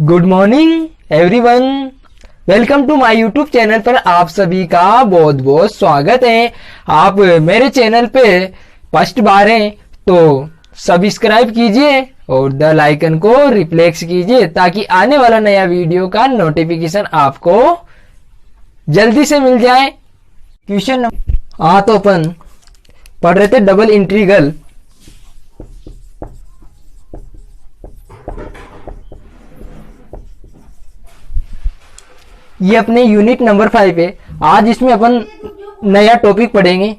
Good morning everyone, welcome to my YouTube channel पर आप सभी का बहुत बहुत स्वागत है। आप मेरे चैनल पे फर्स्ट बार हैं तो सब्सक्राइब कीजिए और द आइकन को रिफ्लेक्स कीजिए ताकि आने वाला नया वीडियो का नोटिफिकेशन आपको जल्दी से मिल जाए। क्वेश्चन तो अपन पढ़ रहे थे डबल इंटीग्रल। ये अपने यूनिट नंबर 5 है। आज इसमें अपन नया टॉपिक पढ़ेंगे।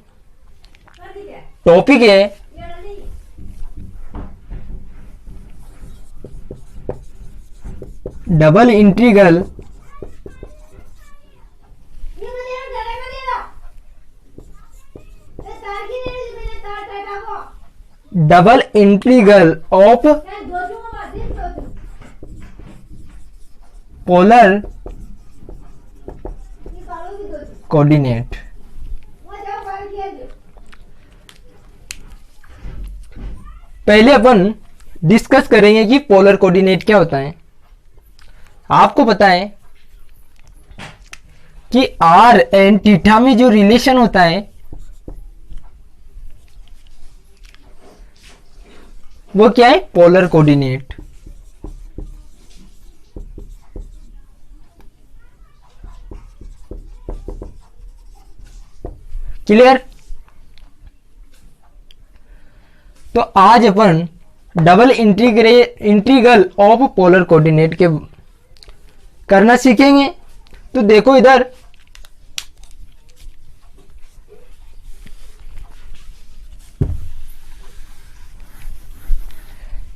टॉपिक है double integral of polar coordinate. पहले अपन डिस्कस करेंगे कि पोलर कोऑर्डिनेट क्या होता है। आपको पता है कि आर एंड थीटा में जो रिलेशन होता है वो क्या है? Polar coordinate. क्लियर? तो आज अपन double integral of polar coordinate के करना सीखेंगे। तो देखो इधर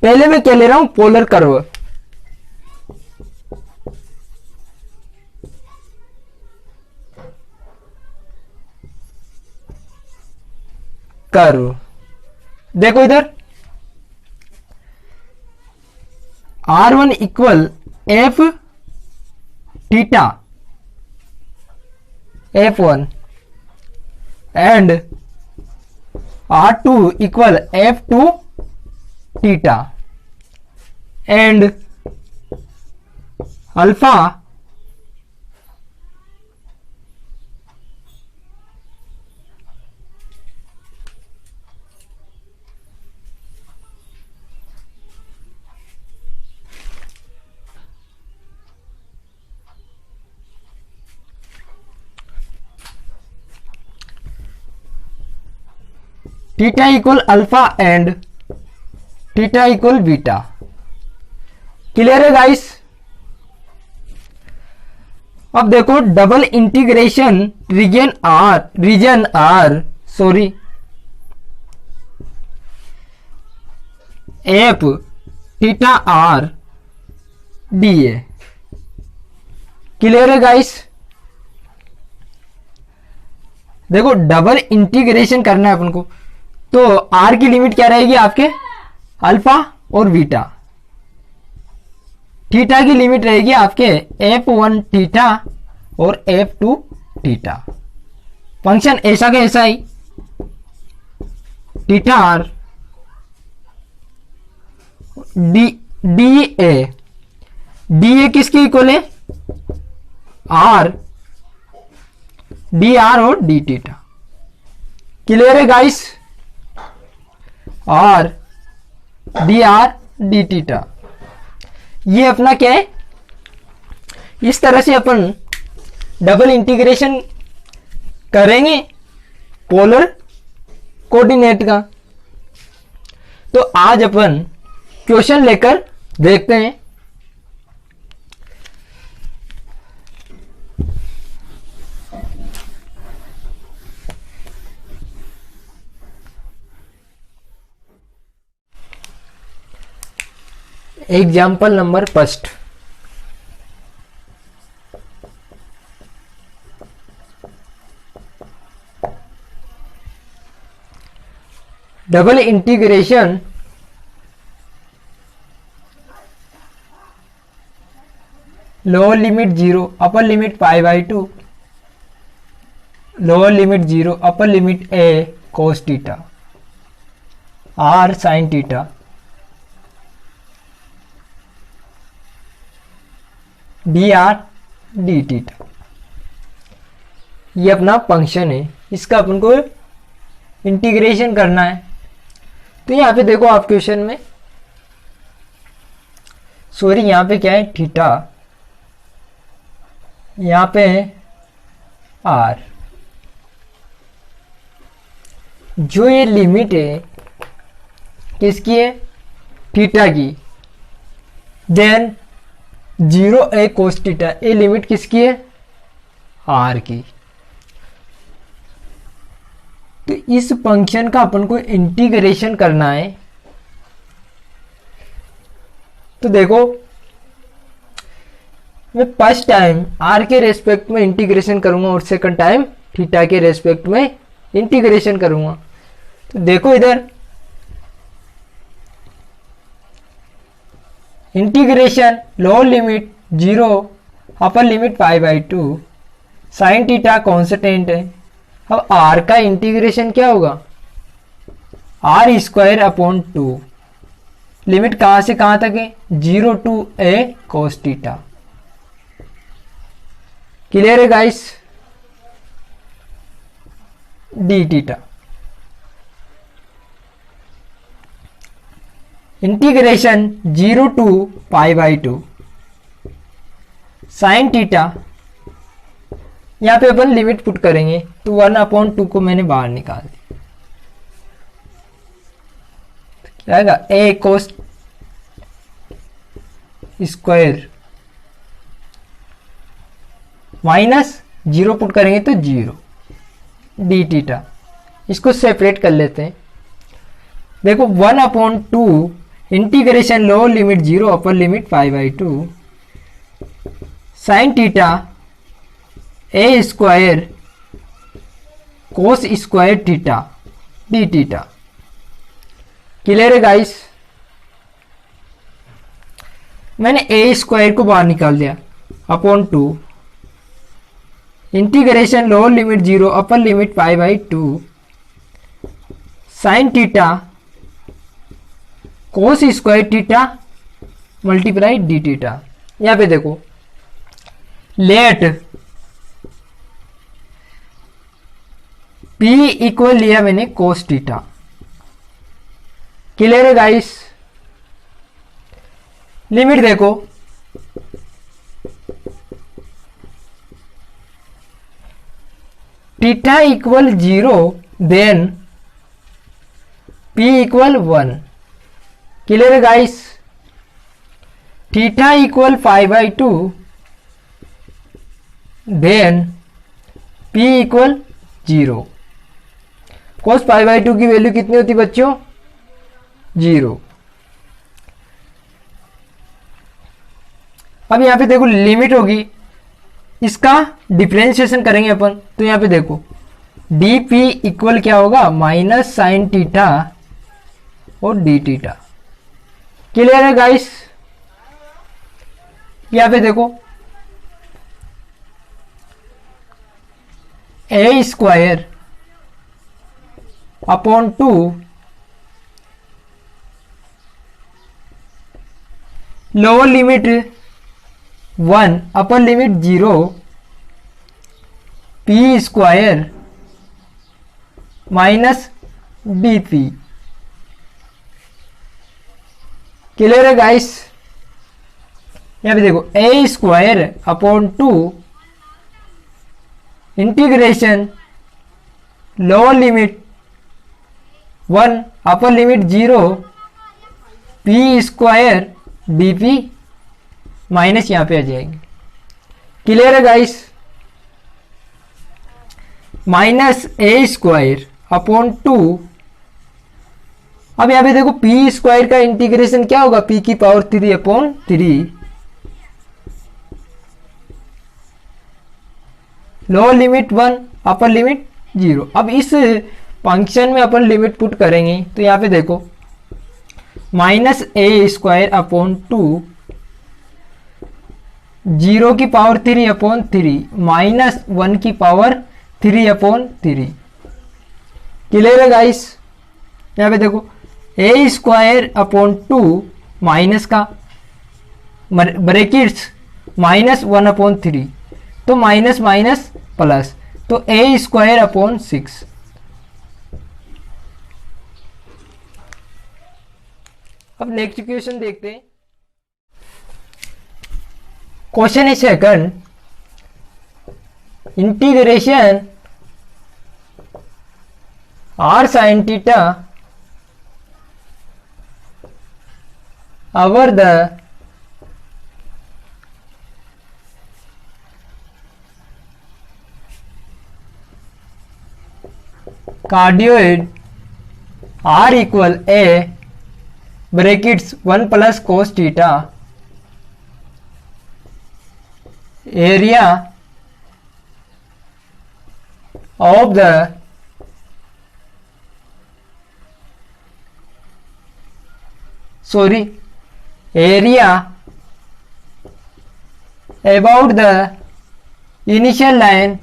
पहले मैं क्या ले रहा हूं? Polar curve. देखो इधर R1 equal F theta F1 and R2 equal F2 theta and alpha theta equal alpha and theta equal beta. Clear है गाइस? अब देखो double integration region R F theta R D A. Clear है guys? देखो double integration करना है अपन को, तो are की लिमिट क्या रहेगी आपके? अल्फा और बीटा। थीटा की लिमिट रहेगी आपके F1 थीटा और F2 थीटा। फंक्शन ऐसा का ऐसा ही थीटा आर डी ए किसके इक्वल है? आर डी आर और डी थीटा। क्लियर है गाइस? और डी आर डी थीटा ये अपना क्या है? इस तरह से अपन डबल इंटीग्रेशन करेंगे पोलर कोऑर्डिनेट का। तो आज अपन क्वेश्चन लेकर देखते हैं। Example number first. Double integration lower limit 0 upper limit π/2 lower limit 0 upper limit a cos theta r sin theta D r D theta. ये अपना फंक्शन है, इसका अपन को इंटीग्रेशन करना है। तो यहाँ पे देखो आप क्वेश्चन में, सॉरी यहाँ पे क्या है थीटा, यहाँ पे है आर। जो ये लिमिट है किसकी है, थीटा की, देन 0 ए कोस थीटा, ये लिमिट किसकी है, आर की। तो इस फंक्शन का अपन को इंटीग्रेशन करना है। तो देखो मैं फर्स्ट टाइम आर के रेस्पेक्ट में इंटीग्रेशन करूंगा और सेकंड टाइम थीटा के रेस्पेक्ट में इंटीग्रेशन करूंगा। तो देखो इधर integration lower limit 0 upper limit π/2 sine theta constant है। अब आर का इंटीग्रेशन क्या होगा, r²/2, लिमिट कहां से कहां तक है, 0 to a cos theta. Clear है guys, d theta. Integration 0 to π/2 sine theta, यहां पे अपन लिमिट पुट करेंगे तो 1/2 को मैंने बाहर निकाल दिया, क्या आएगा a cos square minus 0 put करेंगे तो 0 डी थीटा। इसको सेपरेट कर लेते हैं। देखो 1/2 integration lower limit 0 upper limit π/2 sine theta a² cos square theta D theta. Clear है गाइस, मैंने a² को बाहर निकाल दिया upon 2 integration lower limit 0 upper limit π/2 sine theta cos square theta multiply d theta. यहां पे देखो लेट P इक्वल लिया मैंने कोस थीटा। क्लियर है गाइस, लिमिट देखो theta equal 0 then P equal 1। Clear है guys, theta equal π/2 then P equal 0। Cos π/2 की value कितनी होती बच्चों, 0। अब यहां पे देखो लिमिट होगी, इसका डिफरेंशिएशन करेंगे अपन। तो यहां पे देखो dp इक्वल क्या होगा, माइनस साइन थीटा और डी थीटा। क्लियर है गाइस, यहां पे देखो a² upon 2 lower limit 1 upper limit 0 p² minus dp। Clear है गाइस, यहां पे देखो a² upon 2 integration lower limit 1 upper limit 0 p² dp minus यहां पे आ जाएगी। क्लियर है गाइस, माइनस a² अपॉन 2। अब यहां पे देखो p² का इंटीग्रेशन क्या होगा, p की power 3 upon 3 lower limit 1 upper limit 0। अब इस फंक्शन में अपन लिमिट पुट करेंगे तो यहां पे देखो माइनस a² अपॉन 2 0 की पावर 3 अपॉन 3 माइनस 1 की पावर 3 अपॉन 3। क्लियर है गाइस, यहां पे देखो a² अपॉन 2 माइनस का ब्रैकेट्स -1/3, तो माइनस माइनस प्लस, तो a² / 6। अब नेक्स्ट क्वेश्चन देखते हैं। क्वेश्चन है second, integration r sin theta over the cardioid r equal a brackets 1 plus cos theta area of the area about the initial line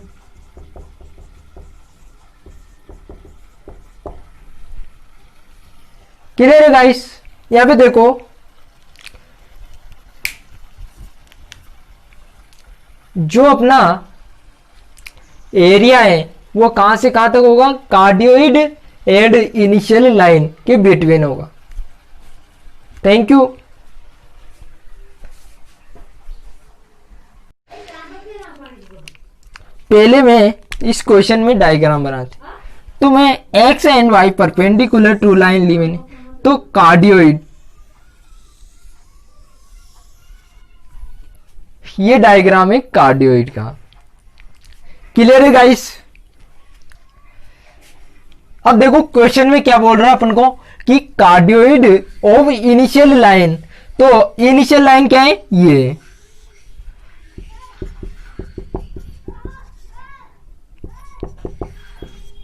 clear है guys. यहां पे देखो जो अपना एरिया है वो कहां से कहां तक होगा, कार्डियोइड एंड इनिशियल लाइन के बिटवीन होगा। Thank you. पहले मैं इस क्वेश्चन में डायग्राम बनाती, तो मैं x and y perpendicular to line ली मैंने, तो कार्डियोइड, ये डायग्राम है कार्डियोइड का। क्लियर है गाइस। अब देखो क्वेश्चन में क्या बोल रहा है अपन को कि कार्डियोइड ऑफ इनिशियल लाइन, तो इनिशियल लाइन क्या है, ये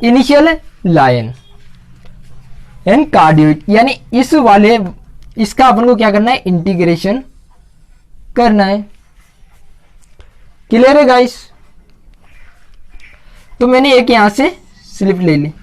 इनिशियल लाइन एंड कार्डियोइड, यानी इस वाले इसका अपन को क्या करना है, इंटीग्रेशन करना है। क्लियर है गाइस। तो मैंने एक यहां से स्लिप ले ली,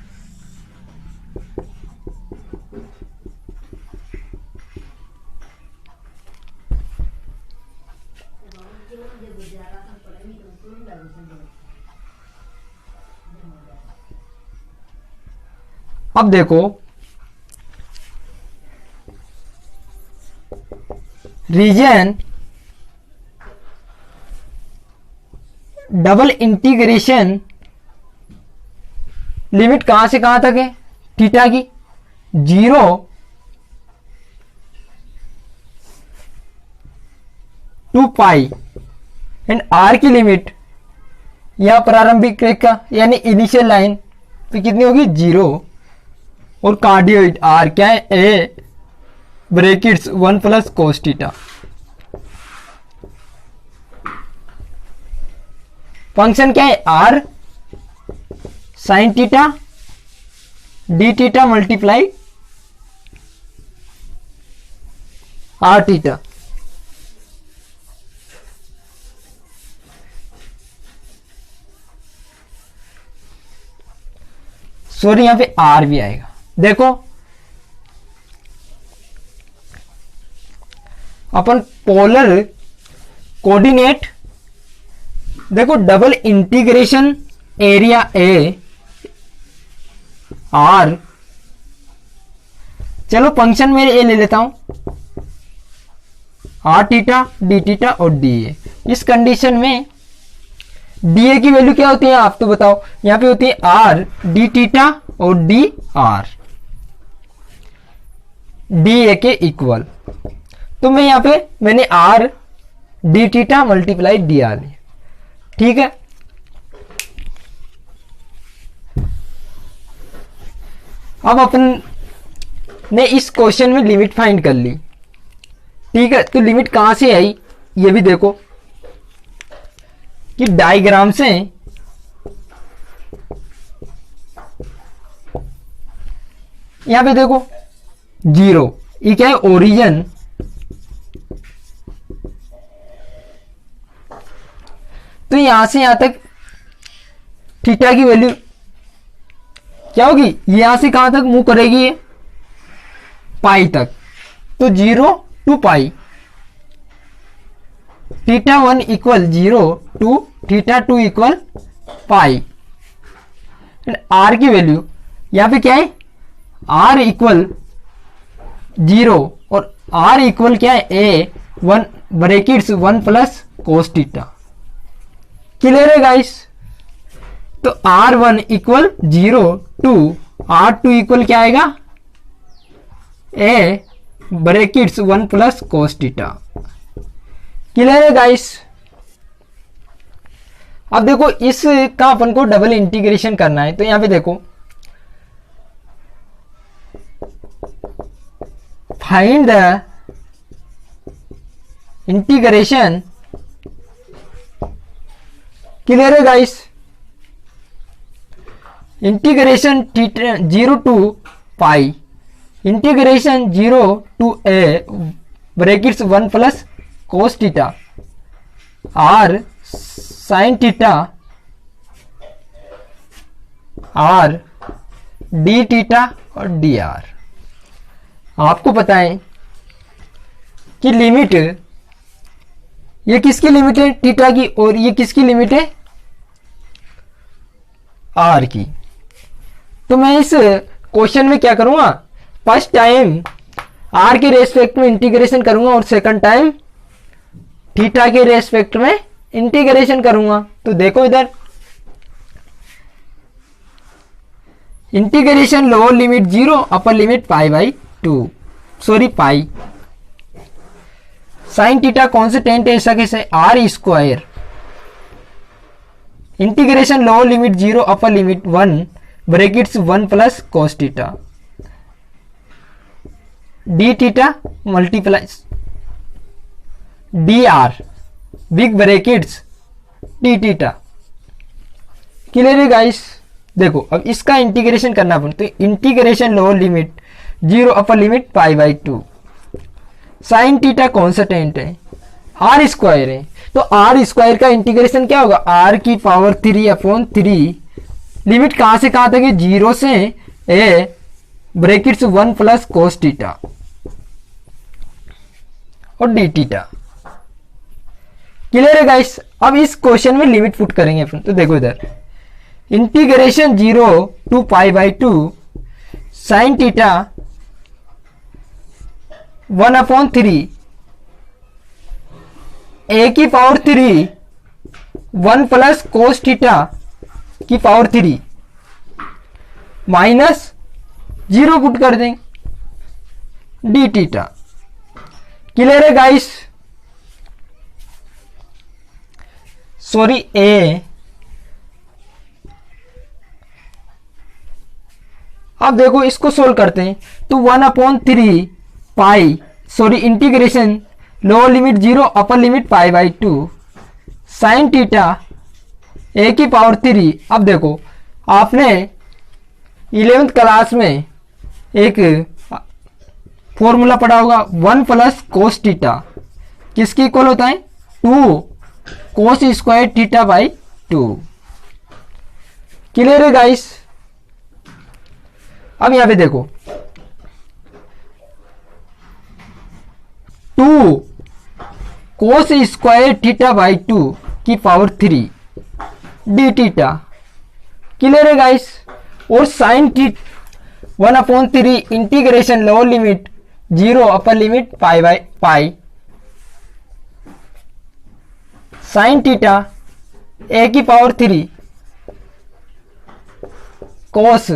अब देखो रीजन डबल इंटीग्रेशन लिमिट कहां से कहां तक है, थीटा की 0 टू पाई एंड आर की लिमिट यहां प्रारंभिक रेखा यानी इनिशियल लाइन तो कितनी होगी 0, और कार्डियोइड आर क्या है, a brackets 1 plus cos theta. Function क्या है, r sine theta D theta multiply r theta. Sorry यहां पे आर भी आएगा। देखो अपन पोलर कोऑर्डिनेट, देखो double integration area a r, चलो फंक्शन में ए ले लेता हूं, आर थीटा डी थीटा और डी ए। इस कंडीशन में डी ए की वैल्यू क्या होती है आप तो बताओ, यहां पे होती है आर डी थीटा और डी आर, डी ए के इक्वल। तो मैं यहां पे मैंने R D theta multiply D R लिया, ठीक है। अब अपन ने इस क्वेश्चन में लिमिट फाइंड कर ली, ठीक है। तो लिमिट कहां से आई ये भी देखो कि डायग्राम से यहां पे देखो 0, ये क्या है ओरिजिन, तो यहां से यहां तक थीटा की वैल्यू क्या होगी, यहां से कहां तक मूव करेगी ये, पाई तक, तो 0 to pi, θ1 equal 0 to θ2 equal pi. R की वैल्यू यहां पे क्या है, आर इक्वल 0 और आर इक्वल क्या है, a 1 brackets 1 plus cos theta. Clear है गाइस? तो R1 equal 0 to R2 equal क्या आएगा, a brackets 1 plus cos theta. Clear है गाइस? अब देखो इसका अपन को डबल इंटीग्रेशन करना है, तो यहां पे देखो फाइंड द इंटीग्रेशन। क्लियर है guys? Integration 0 to pi, integration 0 to A brackets 1 plus cos theta R sine theta R D theta और डी आर। आपको पता है कि लिमिट, ये किसकी लिमिट है, थीटा की, और ये किसकी लिमिट है, आर की। तो मैं इस क्वेश्चन में क्या करूंगा, फर्स्ट टाइम आर के रेस्पेक्ट में इंटीग्रेशन करूंगा और सेकंड टाइम थीटा के रेस्पेक्ट में इंटीग्रेशन करूंगा। तो देखो इधर integration lower limit 0 upper limit pi by 2, sorry pi. Sine theta constant है, ऐसा कैसे, R square. Integration lower limit 0 upper limit 1 brackets 1 plus cos theta D theta multiplies D R big brackets D theta. Clear है guys? देखो अब इसका integration करना अपन, तो integration lower limit 0 upper limit pi by 2, sine theta constant है, are square है, तो are square का इंटीग्रेशन क्या होगा, आर की पावर 3 अपॉन 3, लिमिट कहां से कहां तक है, 0 से ए ब्रैकेट्स 1 प्लस कोस थीटा और डी थीटा। क्लियर है गाइस? अब इस क्वेश्चन में लिमिट पुट करेंगे अपन, तो देखो इधर integration 0 to pi by 2 sine theta 1 upon 3 a की पावर 3 1 प्लस कोस थीटा की पावर 3 माइनस 0 पुट कर देंगे डी थीटा। क्लियर है गाइस? सॉरी ए, अब देखो इसको सोल्व करते हैं, तो 1 upon 3 pi, sorry integration lower limit 0 upper limit pi by 2 sine theta a की पावर 3। अब देखो आपने 11th क्लास में एक फॉर्मूला पढ़ा होगा, 1 प्लस कोस थीटा किसकी इक्वल होता है, 2 कोस स्क्वायर थीटा बाई 2। क्लियर है गाइस? अब यहां पे देखो 2 कोस स्क्वायर थीटा बाई 2 की पावर 3 डी थीटा। क्लियर है गाइस? और sine theta 1 upon 3 integration lower limit 0 upper limit pi by pi sine theta a की power 3 cos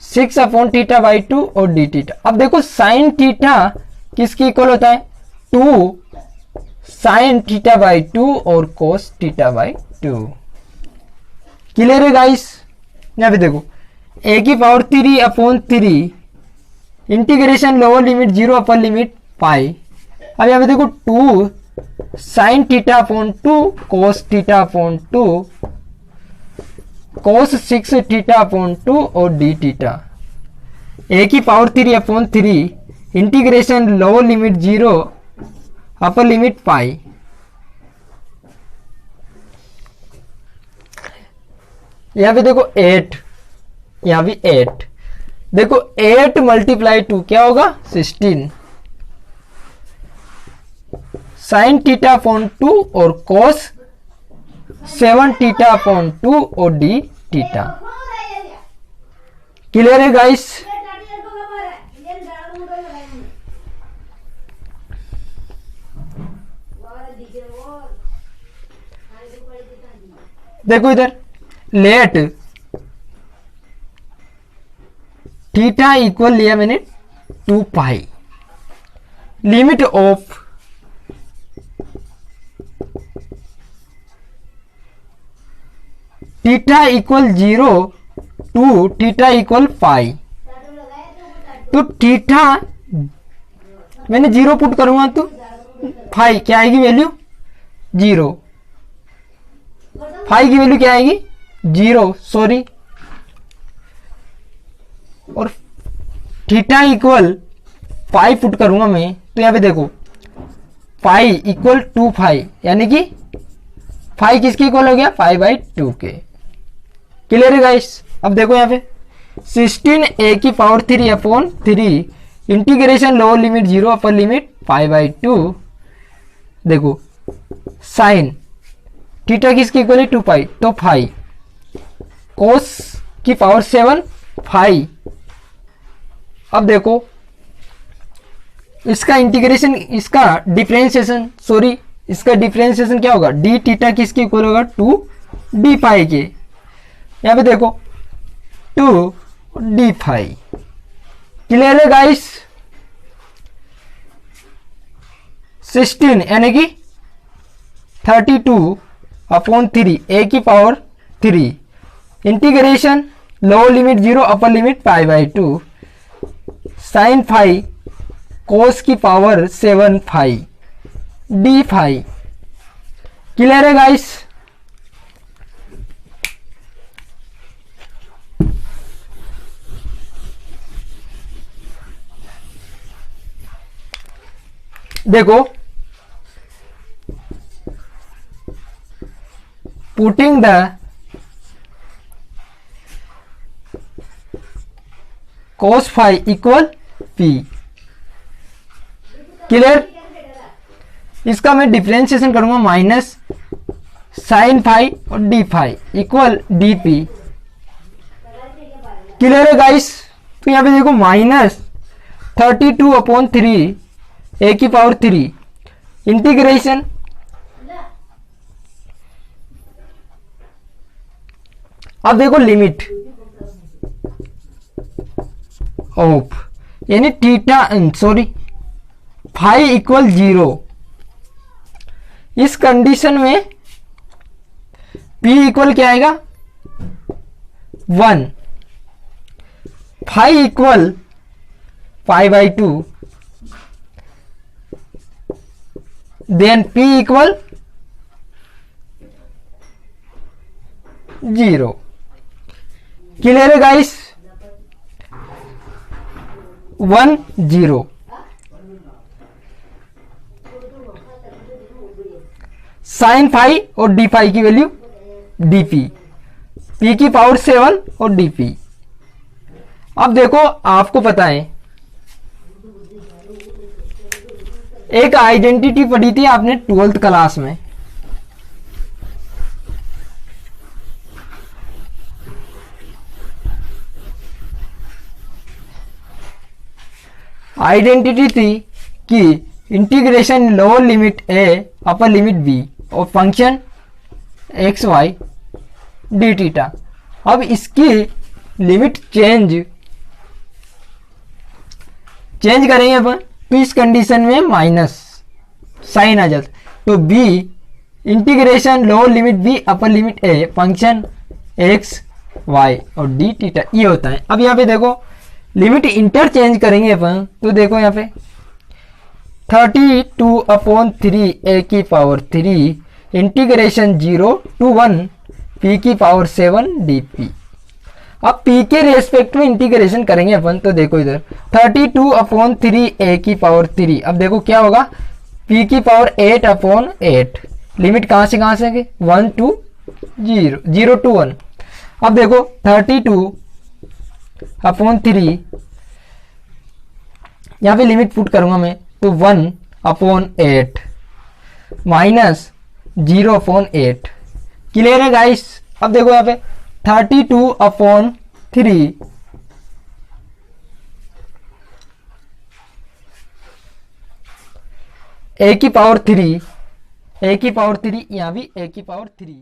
6 upon theta by 2 और डी थीटा। अब देखो साइन थीटा किसकी equal होता है, 2 साइन थीटा बाई 2 और कोस थीटा बाई 2। क्लियर है guys? यहां पे देखो ए की power 3 upon 3 integration lower limit 0 upper limit pi. अब यहां पे देखो 2 sine theta upon 2 cos theta upon 2 cos 6 theta upon 2 और डी थीटा। ए की power 3 upon 3 integration lower limit 0 upper limit pi. यहां पे देखो 8, यहां भी 8, देखो 8 मल्टीप्लाई 2 क्या होगा, 16 साइन थीटा अपॉन 2 और कॉस 7 थीटा अपॉन 2 और डी थीटा। क्लियर है गाइस? देखो इधर, लेट थीटा इक्वल लिया मैंने 2 pi, limit of theta equal 0 to theta equal pi. तो थीटा मैंने 0 पुट करूंगा तो फाई क्या आएगी वैल्यू 0, फाई की वैल्यू क्या आएगी 0, सॉरी। और थीटा इक्वल पाई पुट करूंगा मैं तो यहां पे देखो पाई इक्वल 2 पाई, यानी कि फाई किसके इक्वल हो गया 5/2 के। क्लियर है गाइस? अब देखो यहाँ पे 16a की power 3 upon 3 integration lower limit 0 upper limit 5/2। देखो साइन थीटा किसके इक्वल है 2 पाई, तो फाई कोस की पावर 7 फाई। अब देखो इसका इंटीग्रेशन, इसका डिफरेंशिएशन, सॉरी इसका डिफरेंशिएशन क्या होगा, डी थीटा किसके इक्वल होगा 2 डी फाई के। यहां पे देखो 2 डी फाई। क्लियर है गाइस? 16 यानी कि 32 अपॉन 3 a की power 3 integration lower limit 0 upper limit 5/2 sine phi cos की power 7 phi d phi. Clear है गाइस? देखो putting the cos phi equal p। Clear? इसका मैं डिफरेंशिएशन करूंगा माइनस साइन फाई और D phi equal d p. Clear है guys? तो यहां पे देखो माइनस 32 अपॉन 3 a की पावर 3 इंटीग्रेशन अब देखो लिमिट ऑफ यानी थीटा सॉरी फाई इक्वल 0। इस कंडीशन में p इक्वल क्या आएगा 1, phi equal 5/2, then p equal 0। Clear है गाइस? 1 0। साइन फाई और डी फाई की वैल्यू डीपी, पी की पावर 7 और डीपी। अब देखो आपको पता है एक आइडेंटिटी पढ़ी थी आपने 12th क्लास में, आइडेंटिटी थी कि integration lower limit a upper limit b और function X Y D theta. अब इसकी लिमिट चेंज करेंगे अपन तो इस कंडीशन में माइनस साइन आ जाता, तो b integration lower limit b upper limit a function X Y और डी थीटा ये होता है। अब यहाँ पे देखो लिमिट इंटरचेंज करेंगे अपन तो देखो यहाँ पे 32 अपॉन 3 a की पावर 3 इंटीग्रेशन 0 to 1 p की पावर 7 dp। अब p के रेस्पेक्ट में इंटीग्रेशन करेंगे अपन तो देखो इधर 32 अपॉन 3 a की पावर 3। अब देखो क्या होगा p की पावर 8 अपॉन 8, लिमिट कहां से है 1 to 0 0 to 1। अब देखो 32 अपॉन 3 यहाँ पे लिमिट पुट करूंगा मैं तो 1 अपॉन 8 माइनस 0/8। क्लियर है गाइस। अब देखो यहाँ पे 32/3 a की पावर 3, यहाँ भी a की पावर 3।